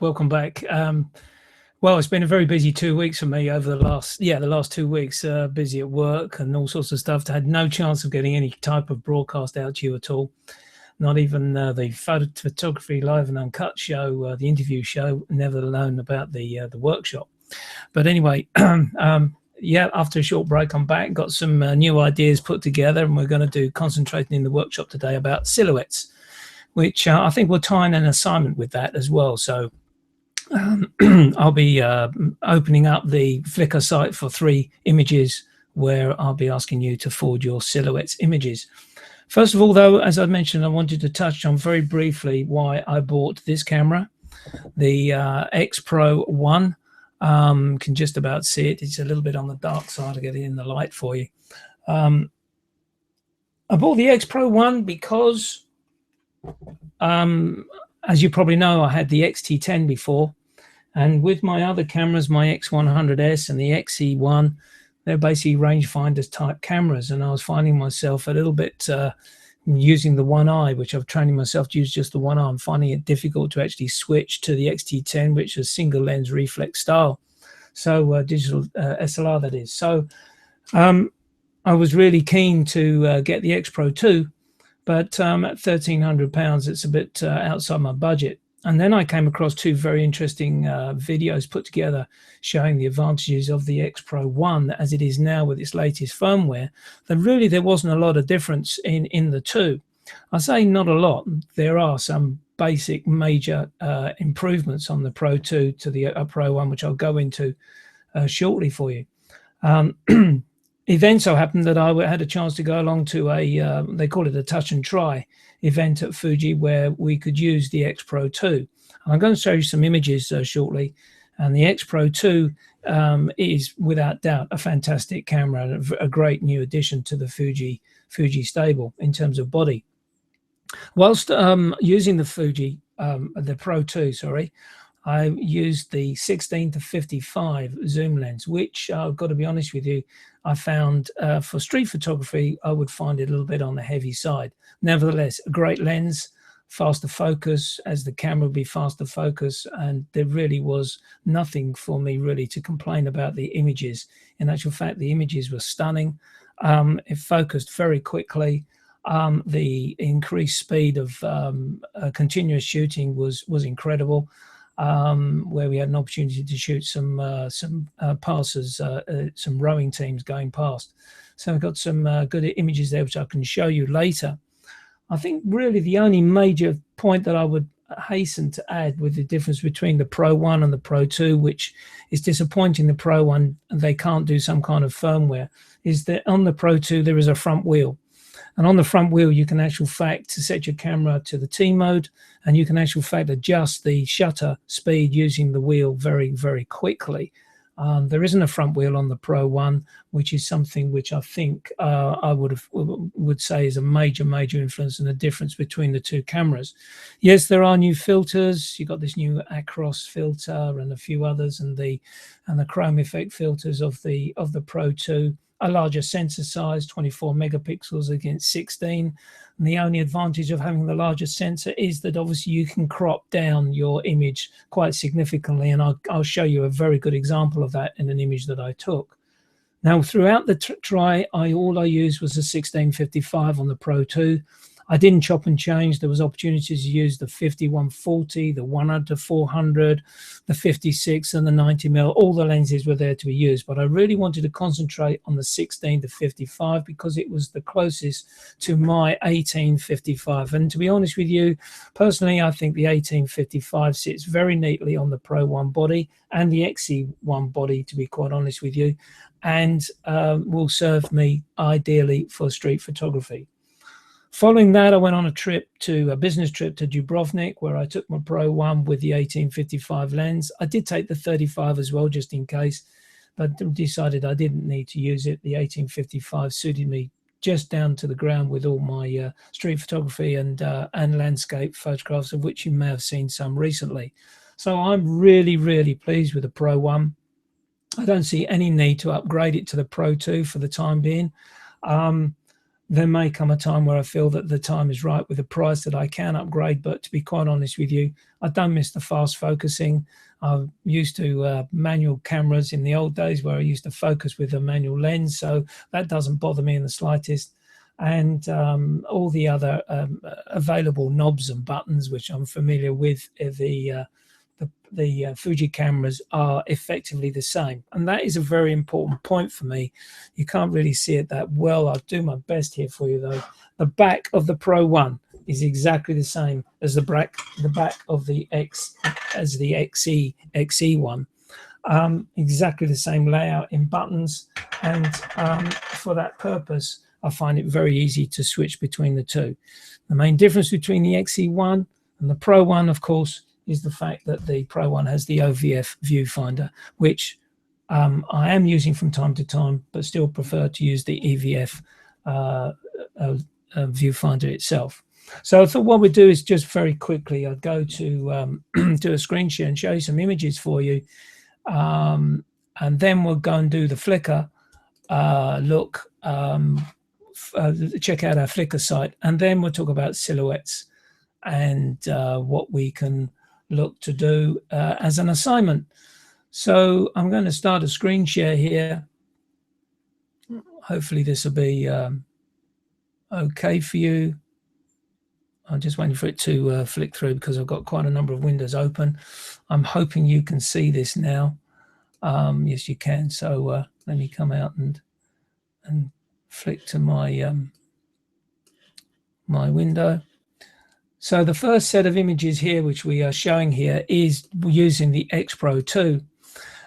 welcome back. Well, it's been a very busy 2 weeks for me over the last 2 weeks. Busy at work and all sorts of stuff. I had no chance of getting any type of broadcast out to you at all. Not even the photography live and uncut show, the interview show. Never alone about the workshop. But anyway, yeah. After a short break, I'm back. Got some new ideas put together, and we're going to do concentrating in the workshop today about silhouettes, which I think we'll tie in an assignment with that as well. So I'll be opening up the Flickr site for 3 images where I'll be asking you to forward your silhouettes images. First of all, though, as I mentioned, I wanted to touch on very briefly why I bought this camera, the X-Pro1. Can just about see it. It's a little bit on the dark side. I'll get it in the light for you. I bought the X-Pro1 because, as you probably know, I had the X-T10 before. And with my other cameras, my X100S and the XE1, they're basically rangefinders type cameras. And I was finding myself a little bit using the one eye, which I've training myself to use just the one eye. I'm finding it difficult to actually switch to the X-T10, which is single lens reflex style. So digital SLR, that is. So I was really keen to get the X-Pro 2, but at £1,300, it's a bit outside my budget. And then I came across 2 very interesting videos put together showing the advantages of the X-Pro1 as it is now with its latest firmware. That really there wasn't a lot of difference in the two. I say not a lot. There are some basic major improvements on the Pro 2 to the Pro 1, which I'll go into shortly for you. It then so happened that I had a chance to go along to a, they call it a touch and try event at Fuji, where we could use the X-Pro 2. And I'm going to show you some images shortly. And the X-Pro 2 is without doubt a fantastic camera and a great new addition to the Fuji stable in terms of body. Whilst using the Pro 2, sorry, I used the 16 to 55 zoom lens, which I've got to be honest with you, I found for street photography, I would find it a little bit on the heavy side. Nevertheless, a great lens, faster focus, as the camera would be faster focus, and there really was nothing for me really to complain about the images. In actual fact, the images were stunning. It focused very quickly. The increased speed of continuous shooting was incredible. Where we had an opportunity to shoot some passers, some rowing teams going past. So I've got some good images there, which I can show you later. I think really the only major point that I would hasten to add with the difference between the Pro 1 and the Pro 2, which is disappointing the Pro 1, they can't do some kind of firmware, is that on the Pro 2 there is a front wheel. And on the front wheel, you can actual fact to set your camera to the T mode, and you can actual fact adjust the shutter speed using the wheel very, very quickly. There isn't a front wheel on the Pro 1, which is something which I think I would say is a major influence and the difference between the 2 cameras. Yes, there are new filters. You've got this new Acros filter and a few others, and the chrome effect filters of the Pro 2. A larger sensor size, 24 megapixels against 16. And the only advantage of having the larger sensor is that obviously you can crop down your image quite significantly. And I'll show you a very good example of that in an image that I took. Now, throughout the try, all I used was a 1655 on the Pro 2. I didn't chop and change. There was opportunities to use the 50-140, the 100-400, the 56 and the 90mm. All the lenses were there to be used, but I really wanted to concentrate on the 16 to 55 because it was the closest to my 1855. And to be honest with you, personally, I think the 1855 sits very neatly on the Pro 1 body and the XE1 body, to be quite honest with you, and will serve me ideally for street photography. Following that, I went on a business trip to Dubrovnik, where I took my Pro 1 with the 1855 lens. I did take the 35 as well, just in case, but decided I didn't need to use it. The 1855 suited me just down to the ground with all my street photography and landscape photographs, of which you may have seen some recently. So I'm really pleased with the Pro 1. I don't see any need to upgrade it to the Pro 2 for the time being. there may come a time where I feel that the time is right with a price that I can upgrade. But to be quite honest with you, I don't miss the fast focusing. I'm used to manual cameras in the old days where I used to focus with a manual lens, so that doesn't bother me in the slightest. And all the other available knobs and buttons, which I'm familiar with, the Fuji cameras are effectively the same. And that is a very important point for me. You can't really see it that well. I'll do my best here for you, though. The back of the Pro 1 is exactly the same as the back of the XE1. Exactly the same layout in buttons, and for that purpose, I find it very easy to switch between the two. The main difference between the XE1 and the Pro 1, of course, is the fact that the Pro 1 has the OVF viewfinder, which I am using from time to time, but still prefer to use the EVF viewfinder itself. So I thought what we'd do is just very quickly, I'd go to do a screen share and show you some images for you. And then we'll go and do the Flickr look, check out our Flickr site, and then we'll talk about silhouettes and what we can look to do as an assignment. So I'm going to start a screen share here. Hopefully this will be okay for you. I'm just waiting for it to flick through because I've got quite a number of windows open. I'm hoping you can see this now. Yes, you can. So let me come out and flick to my my window. So the first set of images here, which we are showing here, is using the X-Pro2.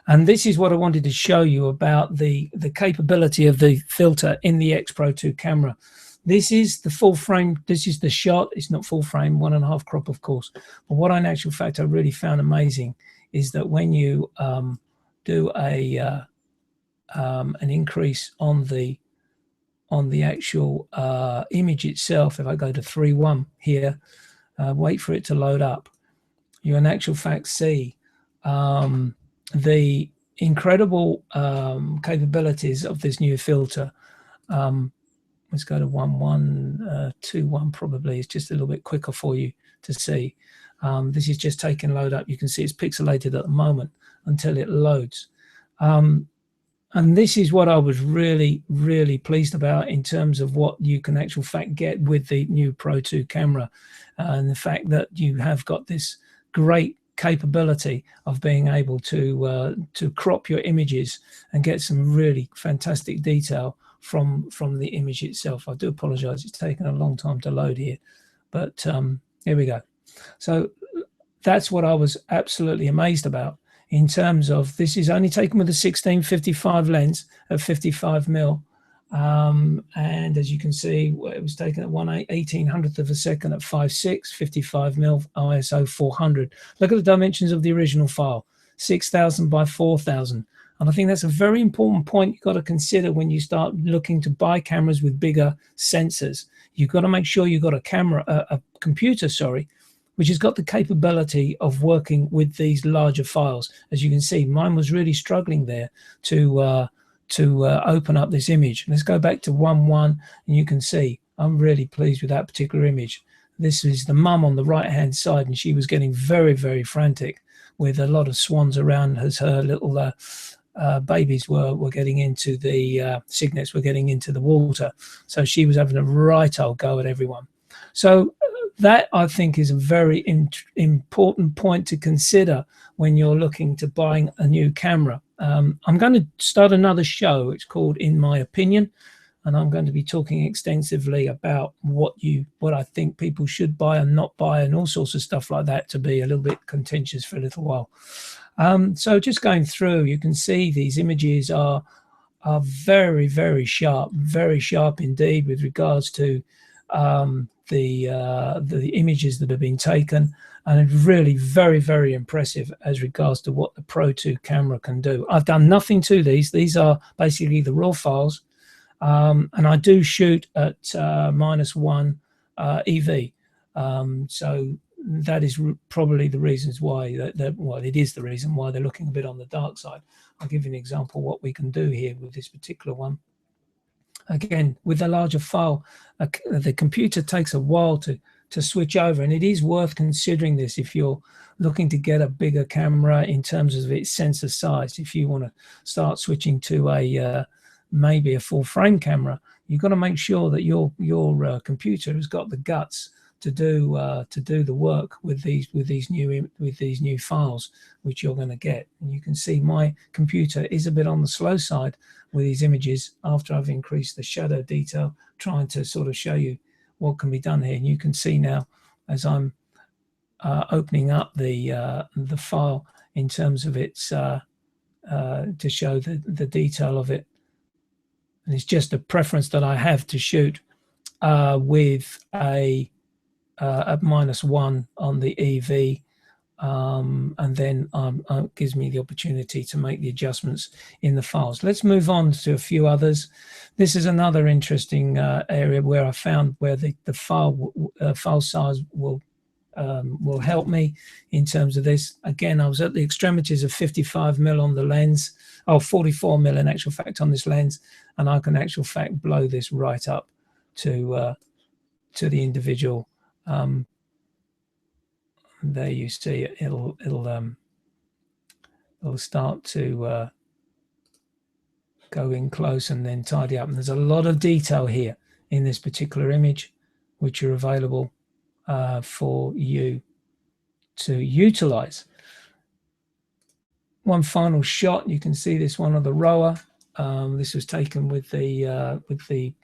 And this is what I wanted to show you about the capability of the filter in the X-Pro2 camera. This is the full frame. This is the shot. It's not full frame, 1.5 crop, of course. But what in actual fact I really found amazing is that when you do an increase on the actual image itself, if I go to 3:1 here, wait for it to load up, you in actual fact see the incredible capabilities of this new filter. Let's go to 1.1.2.1 probably. It's just a little bit quicker for you to see. This is just taking load up. You can see it's pixelated at the moment until it loads. And this is what I was really, really pleased about in terms of what you can actual fact get with the new Pro 2 camera, and the fact that you have got this great capability of being able to crop your images and get some really fantastic detail from the image itself. I do apologize, it's taken a long time to load here, but here we go. So that's what I was absolutely amazed about in terms of this is only taken with a 16-55 lens at 55mm. And as you can see, it was taken at 1/1800th of a second at 5.6, 55mm, ISO 400. Look at the dimensions of the original file, 6,000 by 4,000. And I think that's a very important point you've got to consider when you start looking to buy cameras with bigger sensors. You've got to make sure you've got a computer, which has got the capability of working with these larger files. As you can see, mine was really struggling there to open up this image. Let's go back to 1.1, and you can see I'm really pleased with that particular image. This is the mum on the right-hand side, and she was getting very, very frantic with a lot of swans around as her little babies were getting into the cygnets were getting into the water. So she was having a right old go at everyone. So that, I think, is a very important point to consider when you're looking to buying a new camera. I'm going to start another show. It's called In My Opinion, and I'm going to be talking extensively about what I think people should buy and not buy, and all sorts of stuff like that, to be a little bit contentious for a little while. So just going through, you can see these images are very, very sharp indeed with regards to the images that have been taken, and really very, very impressive as regards to what the Pro 2 camera can do. I've done nothing to these. These are basically the raw files, and I do shoot at -1 EV. So that is probably the reasons why well, it is the reason why they're looking a bit on the dark side. I'll give you an example of what we can do here with this particular one. Again, with a larger file, the computer takes a while to switch over, and it is worth considering this if you're looking to get a bigger camera in terms of its sensor size. If you want to start switching to a maybe a full frame camera, you've got to make sure that your computer has got the guts to do the work with these new files which you're going to get. And you can see my computer is a bit on the slow side with these images after I've increased the shadow detail, trying to sort of show you what can be done here. And you can see now as I'm opening up the file in terms of its to show the detail of it. And it's just a preference that I have to shoot with a at -1 on the EV, and then gives me the opportunity to make the adjustments in the files. Let's move on to a few others. This is another interesting area where I found where the file size will help me in terms of this. Again, I was at the extremities of 55mm on the lens, 44mm in actual fact on this lens, and I can actual fact blow this right up to the individual. There you see it. It'll start to go in close and then tidy up. And there's a lot of detail here in this particular image, which are available for you to utilize. One final shot. You can see this one of the rower. This was taken with the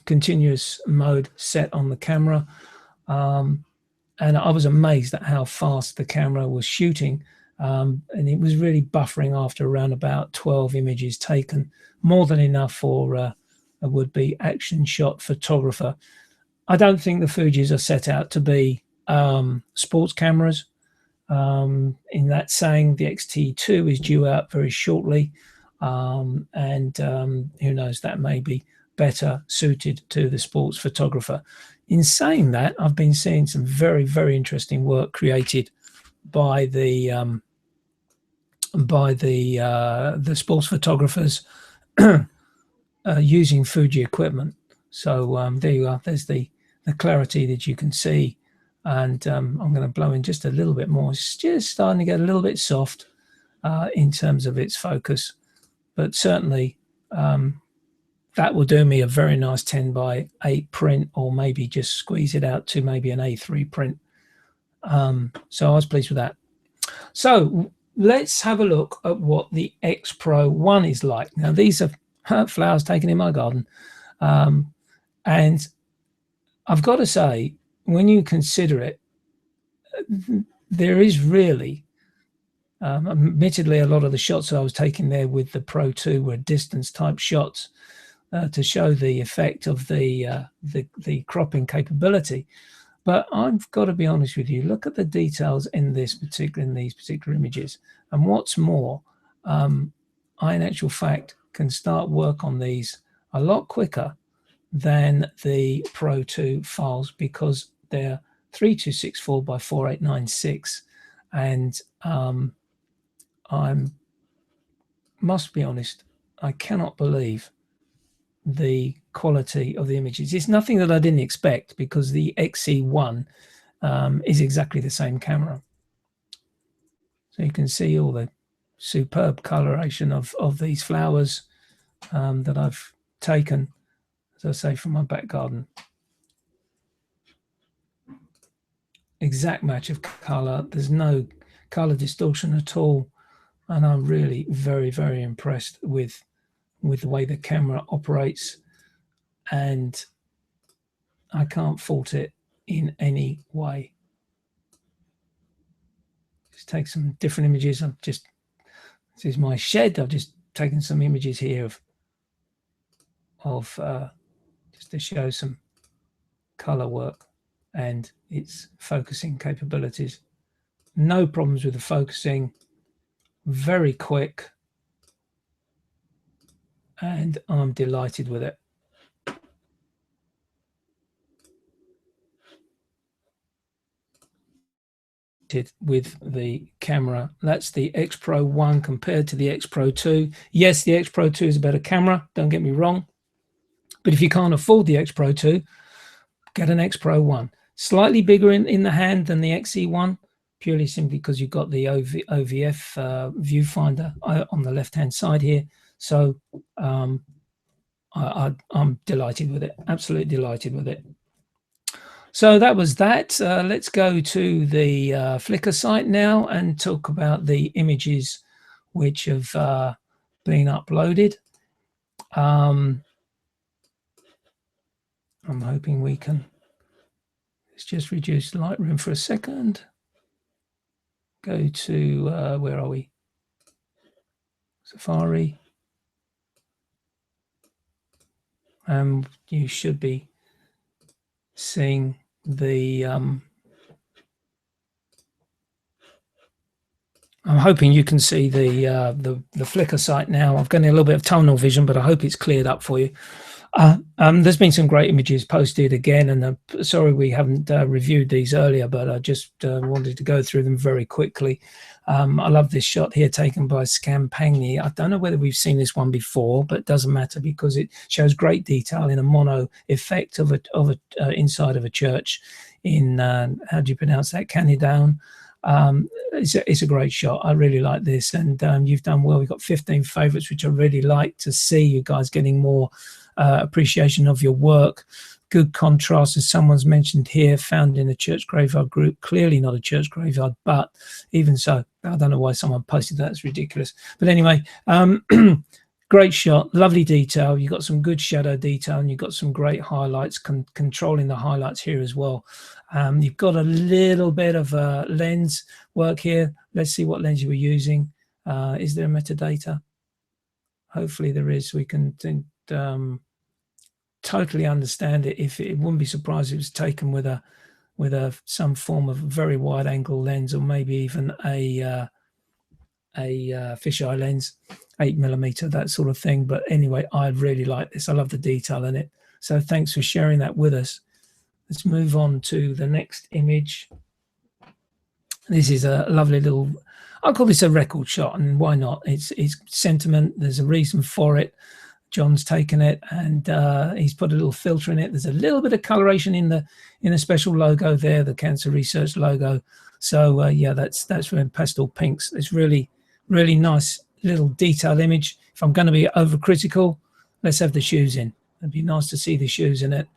continuous mode set on the camera. And I was amazed at how fast the camera was shooting. And it was really buffering after around about 12 images taken, more than enough for a would-be action shot photographer. I don't think the Fujis are set out to be sports cameras. In that saying, the X-T2 is due out very shortly. And who knows, that may be better suited to the sports photographer. In saying that, I've been seeing some very, very interesting work created by the sports photographers using Fuji equipment. So there you are. There's the clarity that you can see, and I'm going to blow in just a little bit more. It's just starting to get a little bit soft in terms of its focus, but certainly that will do me a very nice 10:8 print, or maybe just squeeze it out to maybe an A3 print. So I was pleased with that. So let's have a look at what the X-Pro1 is like. Now, these are flowers taken in my garden. And I've got to say, when you consider it, there is really, admittedly, a lot of the shots that I was taking there with the Pro 2 were distance type shots to show the effect of the cropping capability. But I've got to be honest with you, look at the details in these particular images. And what's more, I in actual fact can start work on these a lot quicker than the Pro 2 files, because they're 3264 by 4896. And I must be honest, I cannot believe the quality of the images. It's nothing that I didn't expect, because the XE1 is exactly the same camera. So you can see all the superb coloration of these flowers that I've taken, as I say, from my back garden. Exact match of color. There's no color distortion at all. And I'm really very, very impressed with the way the camera operates, and I can't fault it in any way. Just take some different images. This is my shed. I've just taken some images here of just to show some color work and its focusing capabilities. No problems with the focusing, very quick, and I'm delighted with it. With the camera. That's the X-Pro1 compared to the X-Pro2. Yes, the X-Pro2 is a better camera, don't get me wrong, But if you can't afford the X-Pro 2, get an X-Pro 1. Slightly bigger in the hand than the XE1, purely simply because you've got the OVF viewfinder on the left-hand side here. So I'm delighted with it, absolutely delighted with it. So that was that. Let's go to the Flickr site now and talk about the images which have been uploaded. I'm hoping we can, let's just reduce Lightroom for a second. Go to, where are we? Safari. You should be seeing the, I'm hoping you can see the Flickr site now. I've got a little bit of tunnel vision, but I hope it's cleared up for you. There's been some great images posted again, and sorry we haven't reviewed these earlier, but I just wanted to go through them very quickly. I love this shot here taken by Scampagni. I don't know whether we've seen this one before, but it doesn't matter because it shows great detail in a mono effect of a inside of a church in how do you pronounce that, Canidown. It's a great shot. I really like this, and you've done well. We've got 15 favorites, which I really like to see you guys getting more appreciation of your work. Good contrast, as someone's mentioned here, found in a church graveyard group. Clearly not a church graveyard, but even so, I don't know why someone posted that. It's ridiculous. But anyway, great shot, lovely detail. You've got some good shadow detail, and you've got some great highlights, controlling the highlights here as well. You've got a little bit of lens work here. Let's see what lens you were using. Is there metadata? Hopefully there is. We can totally understand it. If it wouldn't be surprised if it was taken with some form of very wide angle lens, or maybe even a fisheye lens, 8mm, that sort of thing. But anyway, I really like this. I love the detail in it. So thanks for sharing that with us. Let's move on to the next image. This is a lovely little, I'll call this a record shot, and why not? It's sentiment. There's a reason for it. John's taken it, and he's put a little filter in it. There's a little bit of coloration in the special logo there, the Cancer Research logo. So yeah, that's in pastel pinks. It's really, really nice little detailed image. If I'm going to be overcritical, let's have the shoes in. It'd be nice to see the shoes in it.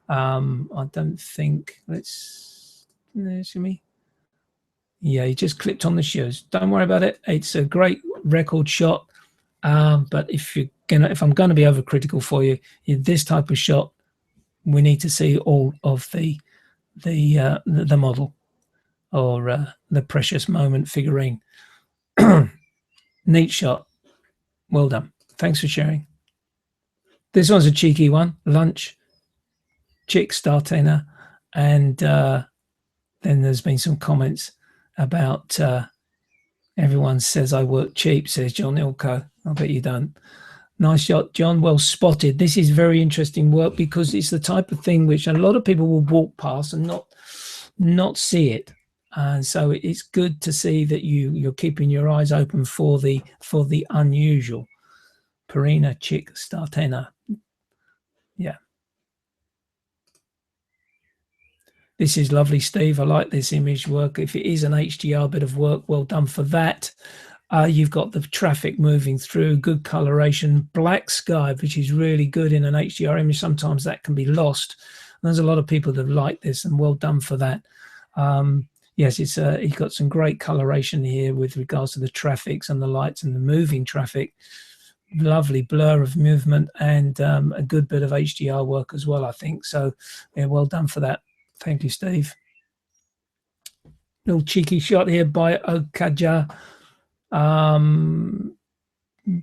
I don't think, let's see me. Yeah, he just clipped on the shoes. Don't worry about it. It's a great record shot. But if I'm going to be overcritical for you, this type of shot, we need to see all of the model, or the precious moment figurine. Neat shot. Well done. Thanks for sharing. This one's a cheeky one. Lunch, chick startena, and then there's been some comments about everyone says I work cheap, says John Ilko. I bet you don't. Nice shot, John. Well spotted. This is very interesting work because it's the type of thing which a lot of people will walk past and not see it. And so it's good to see that you're keeping your eyes open for the unusual. Perina chick startena. Yeah. This is lovely, Steve. I like this image work. If it is an HDR bit of work, well done for that. You've got the traffic moving through, good coloration, black sky, which is really good in an HDR image. Sometimes that can be lost. And there's a lot of people that like this, and well done for that. Yes, he's got some great coloration here with regards to the traffics and the lights and the moving traffic. Lovely blur of movement, and a good bit of HDR work as well, I think. So yeah, well done for that. Thank you, Steve. Little cheeky shot here by Okaja,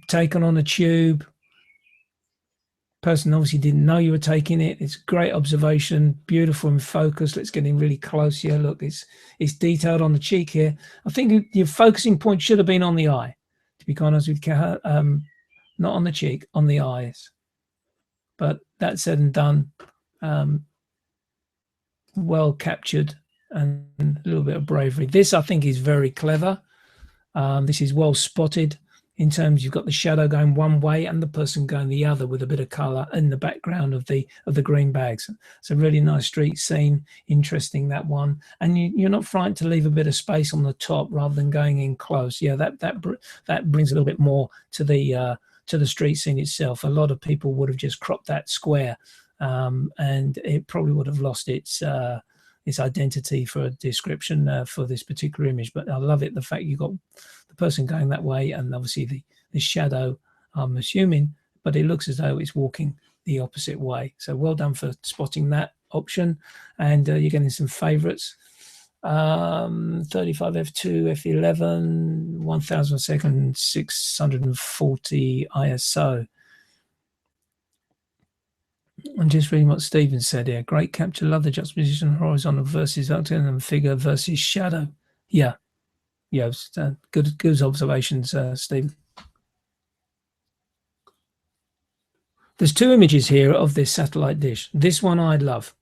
taken on a tube. Person obviously didn't know you were taking it. It's great observation, beautiful in focus. Let's get in really close here. Look, it's detailed on the cheek here. I think your focusing point should have been on the eye, to be quite honest with you, not on the cheek, on the eyes. But that said and done, well captured, and a little bit of bravery. This, I think, is very clever. This is well spotted. in terms you've got the shadow going one way and the person going the other with a bit of color in the background of the green bags. It's a really nice street scene, interesting, that one. And you're not frightened to leave a bit of space on the top rather than going in close. Yeah, that brings a little bit more to the street scene itself. A lot of people would have just cropped that square, and it probably would have lost its identity for a description for this particular image. But I love it, the fact you got the person going that way and obviously the shadow, I'm assuming, but it looks as though it's walking the opposite way. So well done for spotting that option. And you're getting some favorites. 35 f2 f11 1000 second 640 ISO. I'm just reading what Stephen said here. Great capture, love the juxtaposition, horizontal versus vertical and figure versus shadow. Yeah, good observations, Stephen. There's two images here of this satellite dish. This one I love.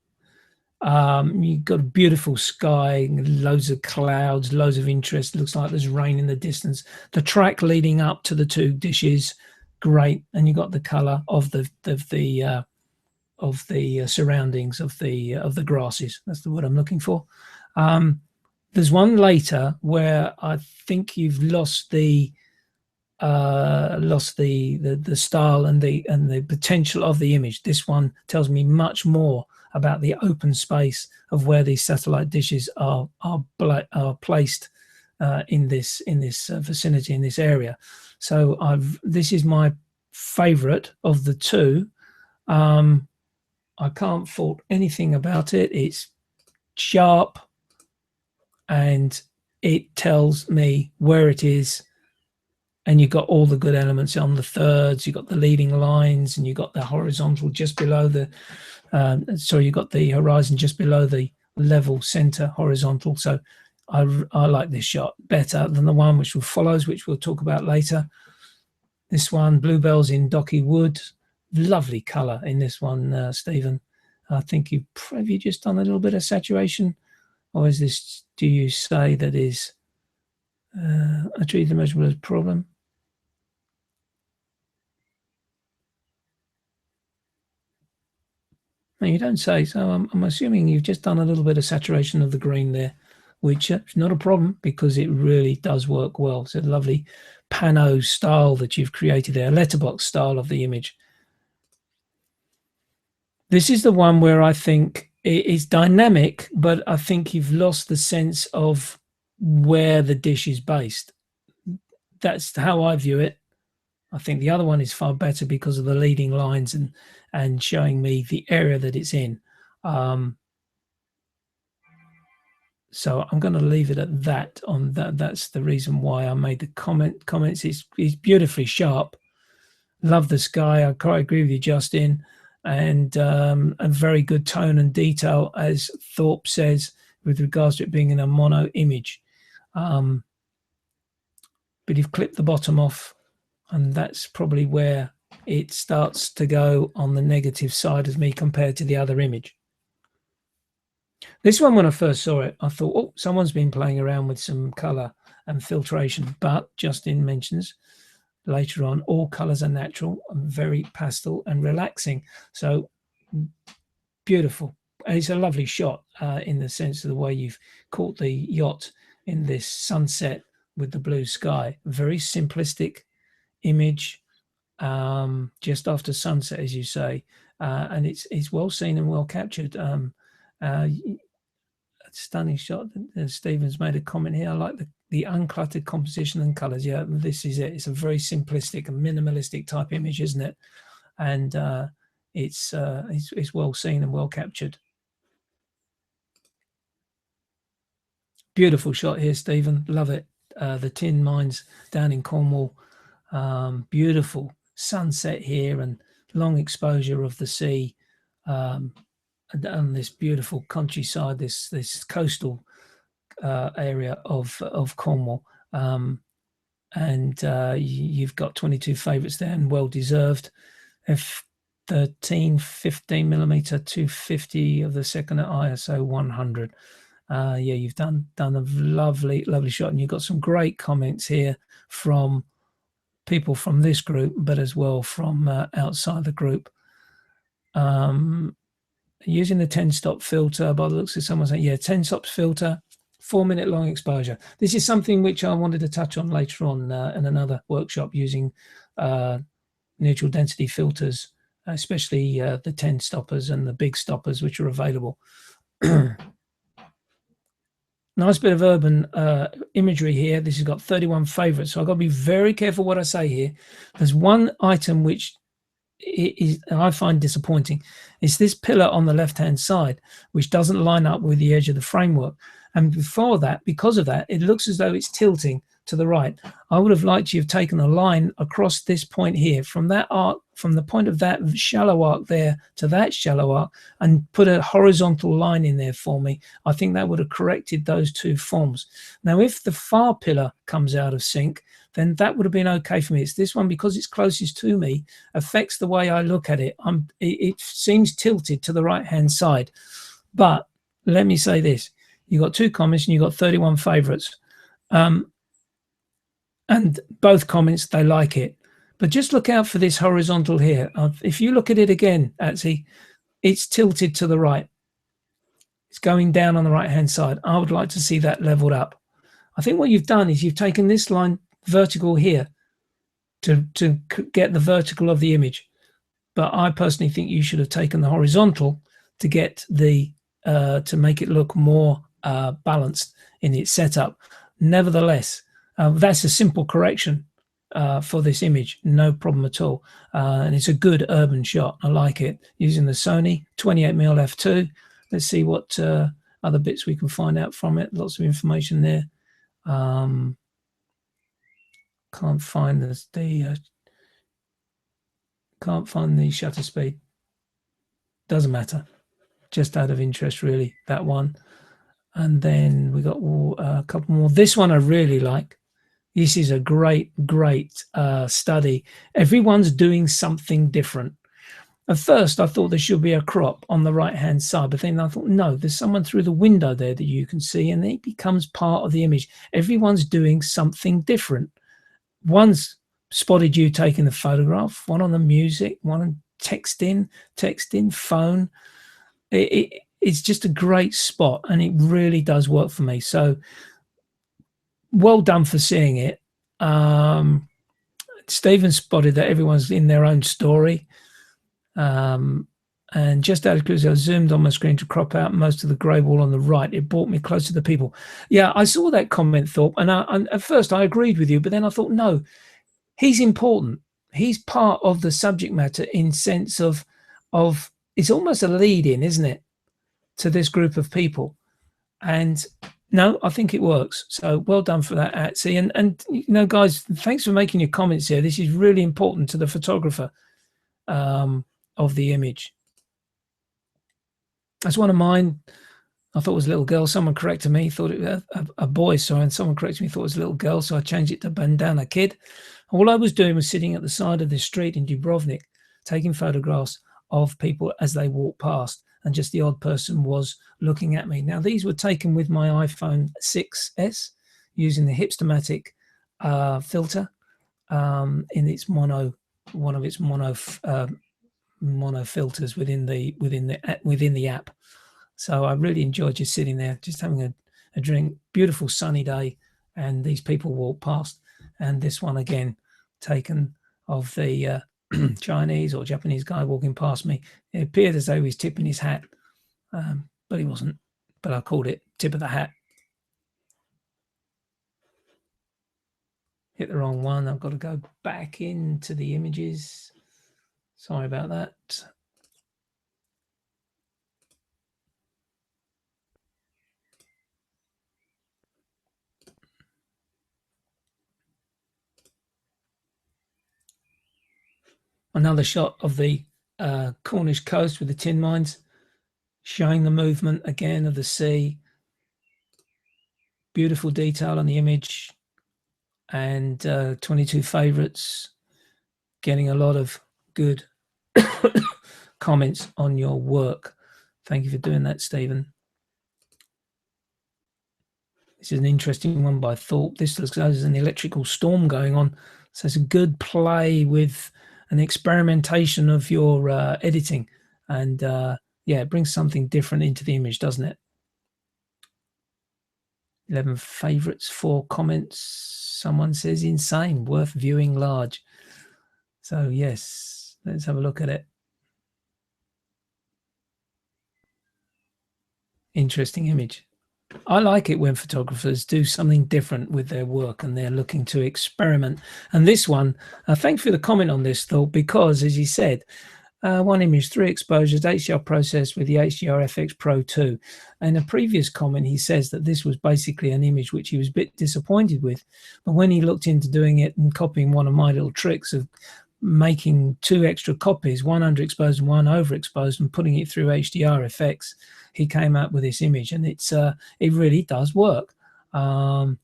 You've got a beautiful sky, loads of clouds, loads of interest. Looks like there's rain in the distance. The track leading up to the two dishes, great, and you got the color of the surroundings of the grasses. That's the word I'm looking for. There's one later where I think you've lost the style and the potential of the image. This one tells me much more about the open space of where these satellite dishes are placed in this vicinity, in this area. So this is my favorite of the two. I can't fault anything about it. It's sharp and it tells me where it is, and you've got all the good elements on the thirds. You've got the leading lines, and you've got the horizontal just below the you've got the horizon just below the level center horizontal. So I like this shot better than the one which follows, which we'll talk about later. This one, bluebells in docky wood. Lovely color in this one, Stephen. I think have you just done a little bit of saturation, or is this, do you say that is I treat the measurable as a problem? No, you don't say. So I'm assuming you've just done a little bit of saturation of the green there, which is not a problem because it really does work well. It's a lovely pano style that you've created there, a letterbox style of the image. This is the one where I think it is dynamic, but I think you've lost the sense of where the dish is based. That's how I view it. I think the other one is far better because of the leading lines and showing me the area that it's in. So I'm going to leave it at that. On that, that's the reason why I made the comments. It's beautifully sharp. Love the sky. I quite agree with you, Justin. And a very good tone and detail, as Thorpe says, with regards to it being in a mono image. But you've clipped the bottom off, and that's probably where it starts to go on the negative side of me compared to the other image. This one, when I first saw it, I thought, oh, someone's been playing around with some color and filtration. But Justin mentions later on, all colors are natural and very pastel and relaxing. So beautiful. And it's a lovely shot in the sense of the way you've caught the yacht in this sunset with the blue sky. Very simplistic image, just after sunset, as you say, and it's well seen and well captured. Stunning shot. Stephen's made a comment here. I like the uncluttered composition and colors. Yeah, this is it. It's a very simplistic and minimalistic type image, isn't it? And it's well seen and well captured. Beautiful shot here, Stephen. Love it. The tin mines down in Cornwall. Beautiful sunset here and long exposure of the sea. And this beautiful countryside, this coastal area of Cornwall, and you've got 22 favourites there, and well deserved. F13 15mm 250 of the second at ISO 100. Yeah, you've done a lovely shot, and you've got some great comments here from people from this group, but as well from outside the group. Using the 10-stop filter, by the looks of someone saying, yeah, 10-stop filter, 4-minute long exposure. This is something which I wanted to touch on later on in another workshop, using neutral density filters, especially the 10 stoppers and the big stoppers which are available. Nice bit of urban imagery here. This has got 31 favorites, so I've got to be very careful what I say here. There's one item which I find disappointing. It's this pillar on the left-hand side, which doesn't line up with the edge of the framework. And before that, because of that, it looks as though it's tilting to the right. I would have liked you to have taken a line across this point here, from that arc, from the point of that shallow arc there to that shallow arc, and put a horizontal line in there for me. I think that would have corrected those two forms. Now, if the far pillar comes out of sync, then that would have been okay for me. It's this one, because it's closest to me, affects the way I look at it. It seems tilted to the right-hand side. But let me say this. You got 2 comments and you got 31 favorites. And both comments, they like it. But just look out for this horizontal here. If you look at it again, actually, it's tilted to the right. It's going down on the right-hand side. I would like to see that leveled up. I think what you've done is you've taken this line vertical here to get the vertical of the image. But I personally think you should have taken the horizontal to get the to make it look more balanced in its setup. Nevertheless, that's a simple correction for this image, no problem at all. And it's a good urban shot. I like it. Using the Sony 28mm f2. Let's see what other bits we can find out from it. Lots of information there. Can't find the shutter speed. Doesn't matter. Just out of interest, really, that one. And then we got a couple more. This one I really like. This is a great study. Everyone's doing something different. At first, I thought there should be a crop on the right-hand side, but then I thought, no, there's someone through the window there that you can see, and it becomes part of the image. Everyone's doing something different. One's spotted you taking the photograph, one on the music, one on texting, phone. It's just a great spot, and it really does work for me. So well done for seeing it. Stephen spotted that everyone's in their own story. And just out of curiosity, I zoomed on my screen to crop out most of the grey wall on the right. It brought me closer to the people. Yeah, I saw that comment, Thorpe, and at first I agreed with you, but then I thought, no, he's important. He's part of the subject matter in sense of it's almost a lead-in, isn't it, to this group of people. And no, I think it works. So well done for that, Atsy. And you know, guys, thanks for making your comments here. This is really important to the photographer of the image. That's one of mine. I thought it was a little girl. Someone corrected me, thought it was a boy, sorry, and someone corrected me, thought it was a little girl, so I changed it to bandana kid. All I was doing was sitting at the side of the street in Dubrovnik, taking photographs of people as they walked past, and just the odd person was looking at me. Now, these were taken with my iPhone 6S using the Hipstamatic filter in its one of its mono filters within the app. So I really enjoyed just sitting there, just having a drink. Beautiful sunny day, and these people walk past. And this one again, taken of the Chinese or Japanese guy walking past me. It appeared as though he was tipping his hat, but he wasn't. But I called it tip of the hat. Hit the wrong one. I've got to go back into the images. Sorry about that. Another shot of the Cornish coast with the tin mines, showing the movement again of the sea. Beautiful detail on the image, and 22 favorites, getting a lot of good comments on your work. Thank you for doing that, Stephen. This is an interesting one by Thorpe. This looks like there's an electrical storm going on. So it's a good play with an experimentation of your editing. And yeah, it brings something different into the image, doesn't it? 11 favorites, 4 comments. Someone says insane, worth viewing large. So yes, let's have a look at it. Interesting image. I like it when photographers do something different with their work and they're looking to experiment. And this one, thanks for the comment on this, Thought, because as you said, one image, 3 exposures, HDR process with the HDR FX Pro 2. In a previous comment, he says that this was basically an image which he was a bit disappointed with. But when he looked into doing it and copying one of my little tricks of making 2 extra copies, one underexposed and one overexposed, and putting it through HDR effects, he came out with this image, and it really does work. Got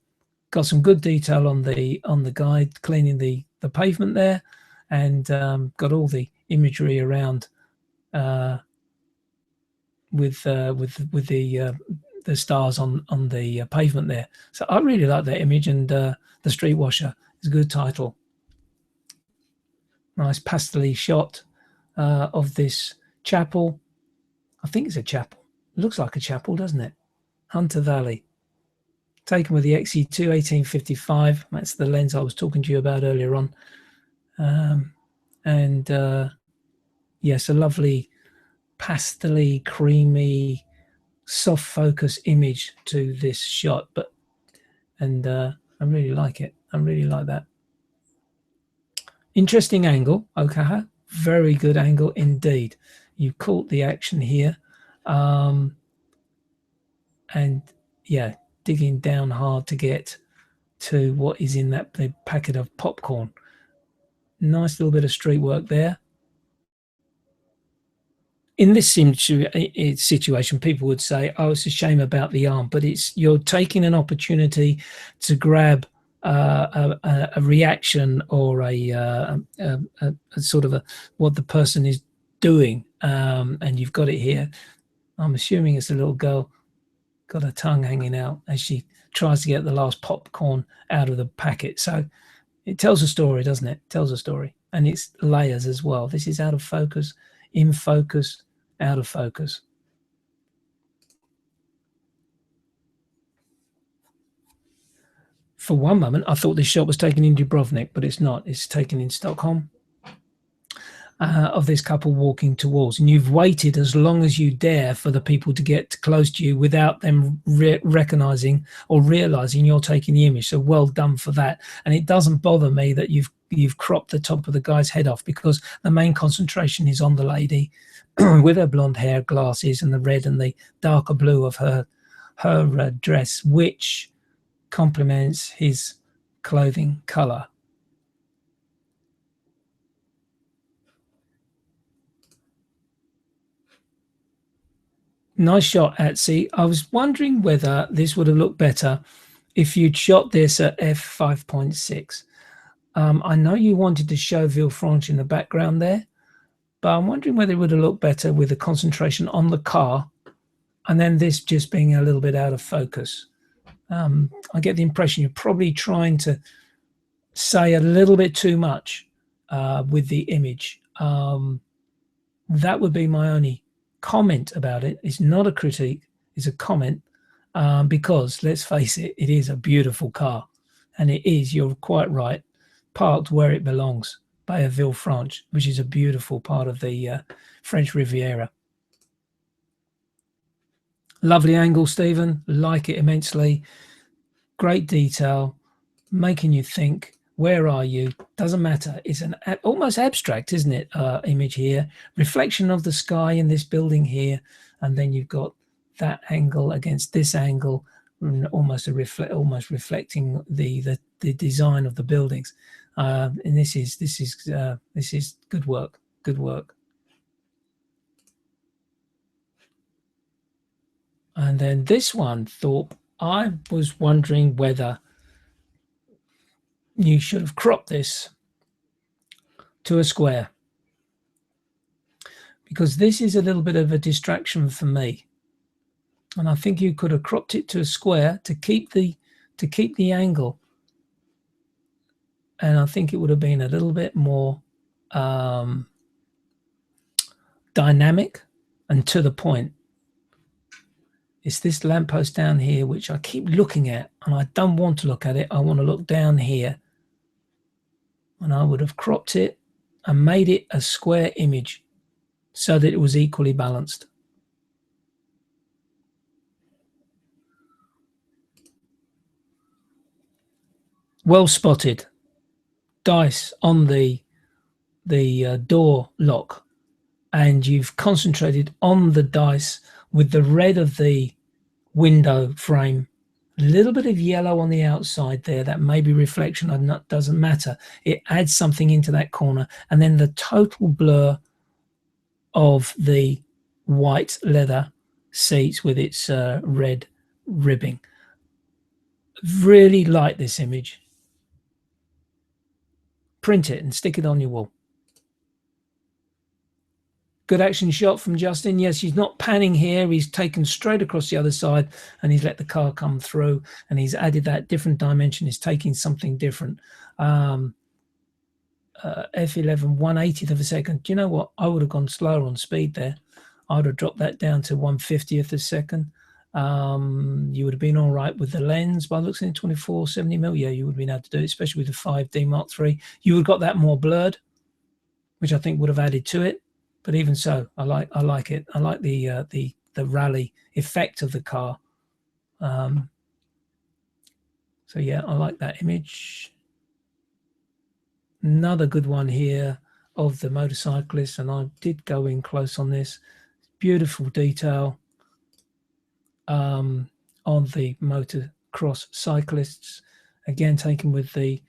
some good detail on the guide cleaning the pavement there, and got all the imagery around with the stars on the pavement there. So I really like that image, and the street washer is a good title. Nice pastel shot of this chapel. I think it's a chapel. It looks like a chapel, doesn't it? Hunter Valley. Taken with the XE2 1855. That's the lens I was talking to you about earlier on. Yes, a lovely pastel-y, creamy, soft focus image to this shot. I really like it. I really like that. Interesting angle, Okaha. Very good angle indeed. You caught the action here. And yeah, digging down hard to get to what is in that the packet of popcorn. Nice little bit of street work there. In this situation, people would say, oh, it's a shame about the arm, but you're taking an opportunity to grab a reaction or a sort of what the person is doing, and you've got it here. I'm assuming it's a little girl, got her tongue hanging out as she tries to get the last popcorn out of the packet. So it tells a story, doesn't it? It tells a story, and it's layers as well. This is out of focus, in focus, out of focus. For one moment, I thought this shot was taken in Dubrovnik, but it's not. It's taken in Stockholm. Of this couple walking towards, and you've waited as long as you dare for the people to get close to you without them recognizing or realizing you're taking the image. So well done for that. And it doesn't bother me that you've cropped the top of the guy's head off, because the main concentration is on the lady with her blonde hair, glasses, and the red and the darker blue of her dress, which complements his clothing color. Nice shot, Atsy. I was wondering whether this would have looked better if you'd shot this at f5.6. I know you wanted to show Villefranche in the background there, but I'm wondering whether it would have looked better with the concentration on the car and then this just being a little bit out of focus. I get the impression you're probably trying to say a little bit too much with the image. That would be my only comment about it. It's not a critique, it's a comment, because let's face it, it is a beautiful car, and it is, you're quite right, parked where it belongs, Bay of Villefranche, which is a beautiful part of the French Riviera. Lovely angle, Stephen, like it immensely. Great detail, making you think, where are you? Doesn't matter. It's an almost abstract, isn't it, image here. Reflection of the sky in this building here, and then you've got that angle against this angle, almost reflecting the design of the buildings. And this is good work. Good work. And then this one, Thorpe, I was wondering whether you should have cropped this to a square, because this is a little bit of a distraction for me. And I think you could have cropped it to a square to keep the angle. And I think it would have been a little bit more dynamic and to the point. It's this lamppost down here, which I keep looking at, and I don't want to look at it. I want to look down here. And I would have cropped it and made it a square image so that it was equally balanced. Well spotted. Dice on the door lock, and you've concentrated on the dice with the red of the window frame, a little bit of yellow on the outside there, that may be reflection, or doesn't matter. It adds something into that corner, and then the total blur of the white leather seats with its red ribbing. Really like this image. Print it and stick it on your wall. Good action shot from Justin. Yes, he's not panning here. He's taken straight across the other side and he's let the car come through, and he's added that different dimension. He's taking something different. F11, 1/80th of a second. Do you know what? I would have gone slower on speed there. I would have dropped that down to 1/50th of a second. You would have been all right with the lens by looks in 24-70mm. Yeah, you would have been able to do it, especially with the 5D Mark III. You would have got that more blurred, which I think would have added to it. But even so, I like it. I like the rally effect of the car. So yeah, I like that image. Another good one here of the motorcyclist, and I did go in close on this. Beautiful detail on the motocross cyclists, again taken with the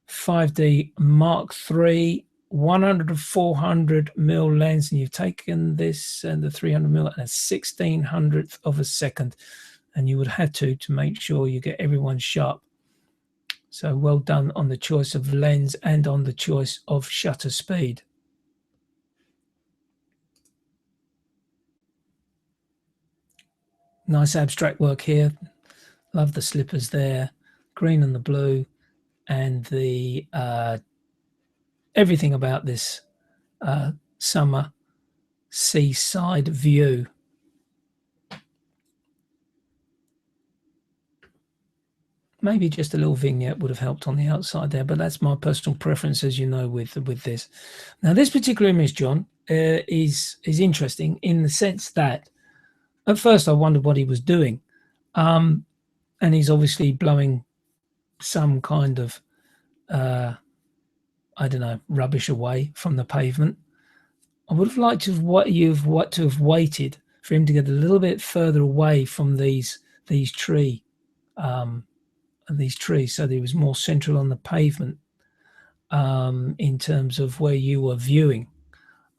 5D Mark III 100 to 400mm lens, and you've taken this and the 300mm at a 1600th of a second, and you would have to make sure you get everyone sharp. So well done on the choice of lens and on the choice of shutter speed. Nice abstract work here. Love the slippers there, green and the blue, and the everything about this summer seaside view. Maybe just a little vignette would have helped on the outside there, but that's my personal preference, as you know, with this. Now, this particular image, John, is interesting in the sense that at first I wondered what he was doing, and he's obviously blowing some kind of I don't know, rubbish away from the pavement. I would have liked to have waited for him to get a little bit further away from these trees, so that he was more central on the pavement in terms of where you were viewing.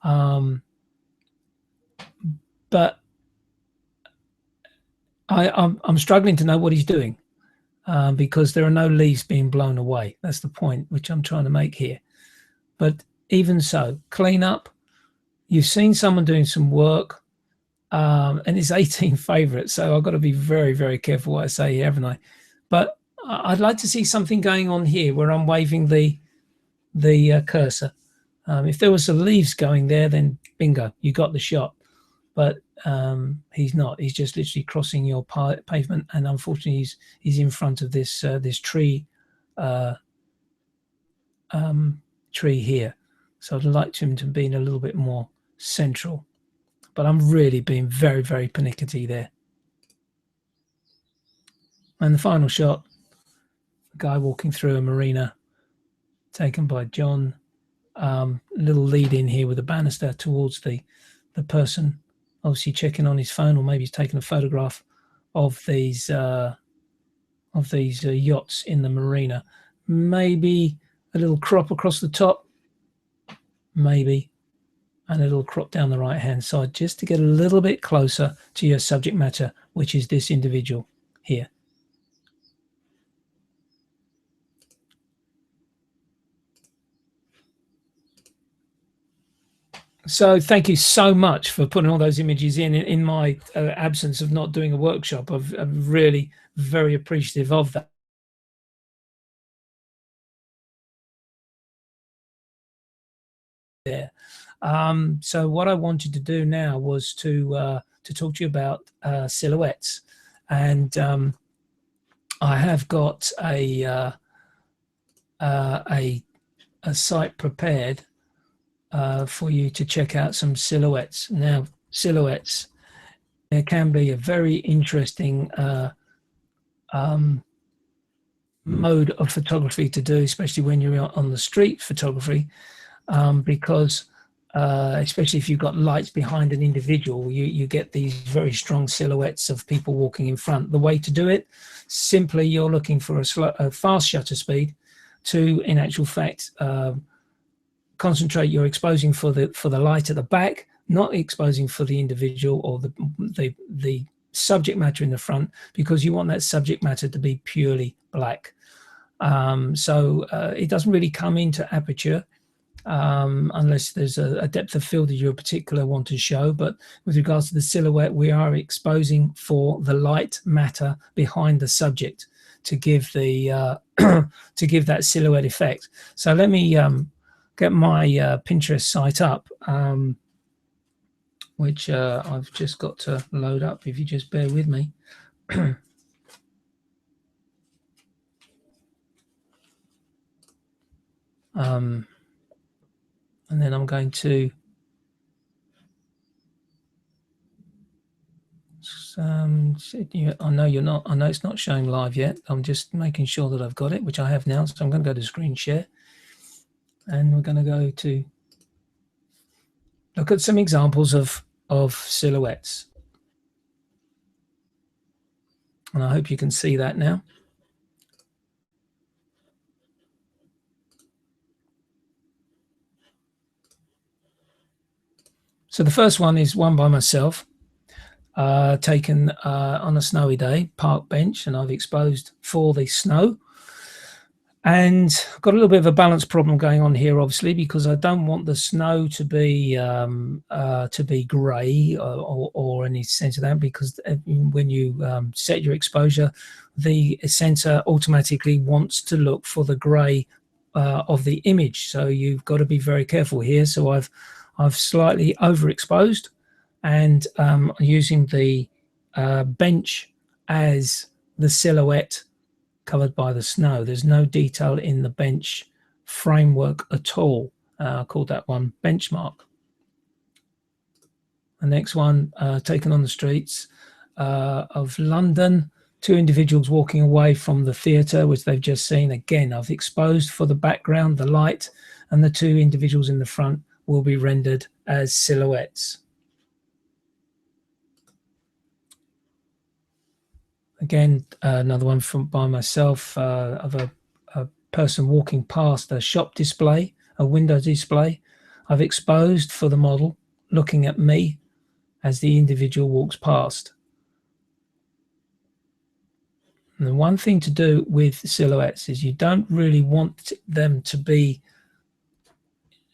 But I'm struggling to know what he's doing because there are no leaves being blown away. That's the point which I'm trying to make here. But even so, clean up. You've seen someone doing some work, and it's 18 favorite, so I've got to be very, very careful what I say here, haven't I? But I'd like to see something going on here where I'm waving the cursor. If there was some leaves going there, then bingo, you got the shot. But he's not. He's just literally crossing your pavement, and unfortunately, he's in front of this this tree tree here. So I'd like him to be a little bit more central. But I'm really being very, very pernickety there. And the final shot, a guy walking through a marina, taken by John. Little lead in here with a banister towards the person, obviously checking on his phone, or maybe he's taking a photograph of these yachts in the marina. Maybe a little crop across the top, maybe, and a little crop down the right hand side, just to get a little bit closer to your subject matter, which is this individual here. So thank you so much for putting all those images in my absence of not doing a workshop. I'm really very appreciative of that. There. So what I wanted to do now was to talk to you about silhouettes, and I have got uh, a a site prepared for you to check out some silhouettes. Now, silhouettes, there can be a very interesting mode of photography to do, especially when you're on the street photography, because especially if you've got lights behind an individual, you get these very strong silhouettes of people walking in front. The way to do it, simply you're looking for a fast shutter speed to, in actual fact, concentrate your exposing for the light at the back, not exposing for the individual or the subject matter in the front, because you want that subject matter to be purely black. So it doesn't really come into aperture unless there's a depth of field that you particular want to show. But with regards to the silhouette, we are exposing for the light matter behind the subject to give the to give that silhouette effect. So let me get my Pinterest site up, which I've just got to load up. If you just bear with me. And then I'm going to I know you're not, I know it's not showing live yet. I'm just making sure that I've got it, which I have now. So I'm going to go to screen share, and we're going to go to look at some examples of silhouettes. And I hope you can see that now. So the first one is one by myself, taken on a snowy day, park bench, and I've exposed for the snow. And I've got a little bit of a balance problem going on here, obviously, because I don't want the snow to be grey or any sense of that, because when you set your exposure, the sensor automatically wants to look for the grey of the image. So you've got to be very careful here. So I've slightly overexposed, and using the bench as the silhouette covered by the snow. There's no detail in the bench framework at all. I called that one benchmark. The next one, taken on the streets of London. Two individuals walking away from the theatre, which they've just seen. Again, I've exposed for the background, the light, and the two individuals in the front will be rendered as silhouettes. Again, another one from by myself of a person walking past a shop display, a window display. I've exposed for the model looking at me as the individual walks past. And the one thing to do with silhouettes is you don't really want them to be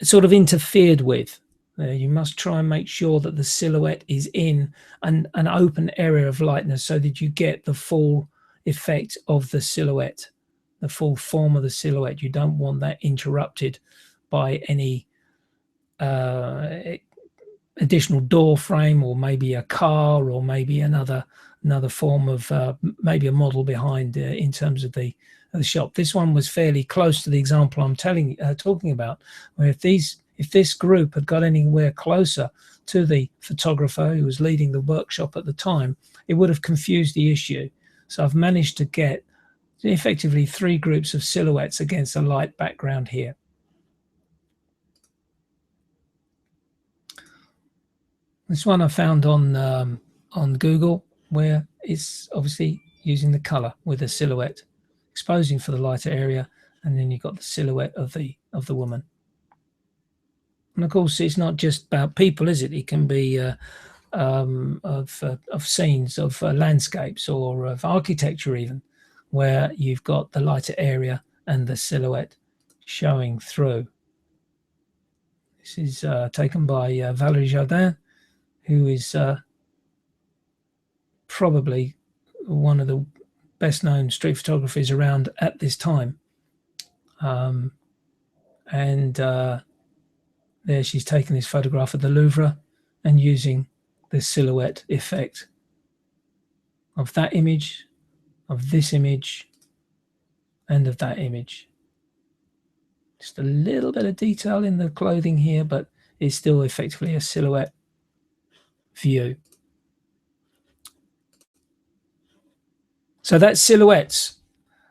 sort of interfered with. You must try and make sure that the silhouette is in an open area of lightness, so that you get the full effect of the silhouette, the full form of the silhouette. You don't want that interrupted by any additional door frame, or maybe a car, or maybe another form of maybe a model behind in terms of the shop. This one was fairly close to the example I'm talking about, where if this group had got anywhere closer to the photographer who was leading the workshop at the time, it would have confused the issue. So I've managed to get effectively three groups of silhouettes against a light background here. This one I found on Google, where it's obviously using the color with a silhouette, exposing for the lighter area, and then you've got the silhouette of the woman. And of course, it's not just about people, is it? It can be of scenes, of landscapes, or of architecture even, where you've got the lighter area and the silhouette showing through. This is taken by Valérie Jardin, who is probably one of the best-known street photographers around at this time. And there she's taken this photograph of the Louvre and using the silhouette effect of that image, of this image, and of that image. Just a little bit of detail in the clothing here, but it's still effectively a silhouette view. So that's silhouettes.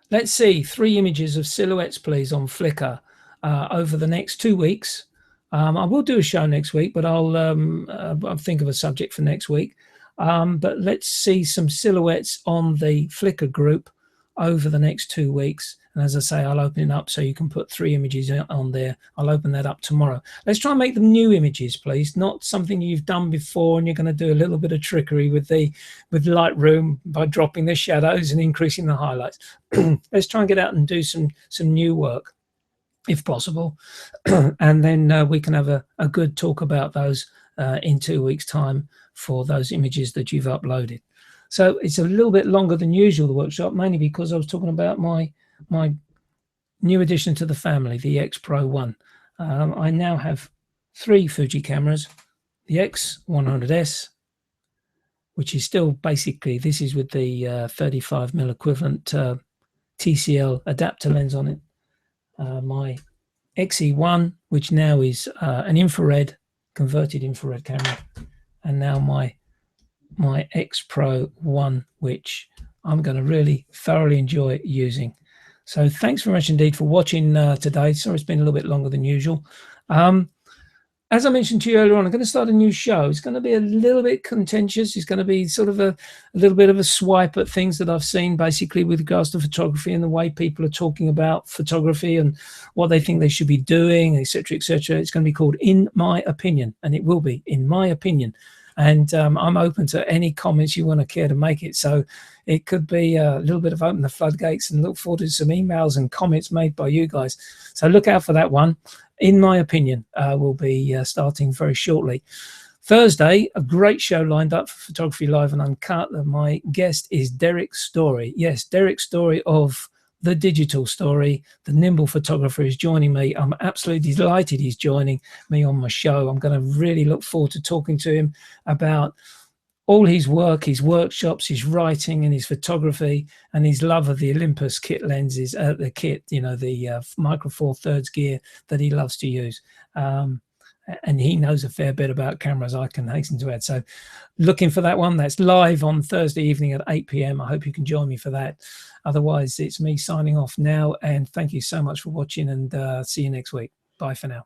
Let's see 3 images of silhouettes, please, on Flickr over the next 2 weeks. I will do a show next week, but I'll think of a subject for next week. But let's see some silhouettes on the Flickr group over the next 2 weeks. And as I say, I'll open it up so you can put 3 images on there. I'll open that up tomorrow. Let's try and make them new images, please, not something you've done before and you're going to do a little bit of trickery with Lightroom by dropping the shadows and increasing the highlights. Let's try and get out and do some new work, if possible. And then we can have a good talk about those in 2 weeks' time for those images that you've uploaded. So it's a little bit longer than usual, the workshop, mainly because I was talking about my new addition to the family, the X-Pro1. I now have 3 Fuji cameras, the X100S, which is still basically, this is with the 35mm equivalent TCL adapter lens on it. My XE1, which now is an infrared, converted infrared camera, and now my X-Pro1, which I'm going to really thoroughly enjoy using. So thanks very much indeed for watching today. Sorry it's been a little bit longer than usual. As I mentioned to you earlier on, I'm going to start a new show. It's going to be a little bit contentious. It's going to be sort of a little bit of a swipe at things that I've seen basically with regards to photography and the way people are talking about photography and what they think they should be doing, etc., etc. It's going to be called In My Opinion, and it will be In My Opinion. And I'm open to any comments you want to care to make it. So it could be a little bit of open the floodgates, and look forward to some emails and comments made by you guys. So look out for that one. In My Opinion will be starting very shortly. Thursday, a great show lined up for Photography Live and Uncut. My guest is Derek Story. Yes, Derek Story of The Digital Story. The nimble photographer is joining me. I'm absolutely delighted he's joining me on my show. I'm going to really look forward to talking to him about all his work, his workshops, his writing and his photography, and his love of the Olympus kit lenses, the kit, you know, the Micro Four Thirds gear that he loves to use. And he knows a fair bit about cameras, I can hasten to add. So looking for that one. That's live on Thursday evening at 8 p.m. I hope you can join me for that. Otherwise, it's me signing off now. And thank you so much for watching, and see you next week. Bye for now.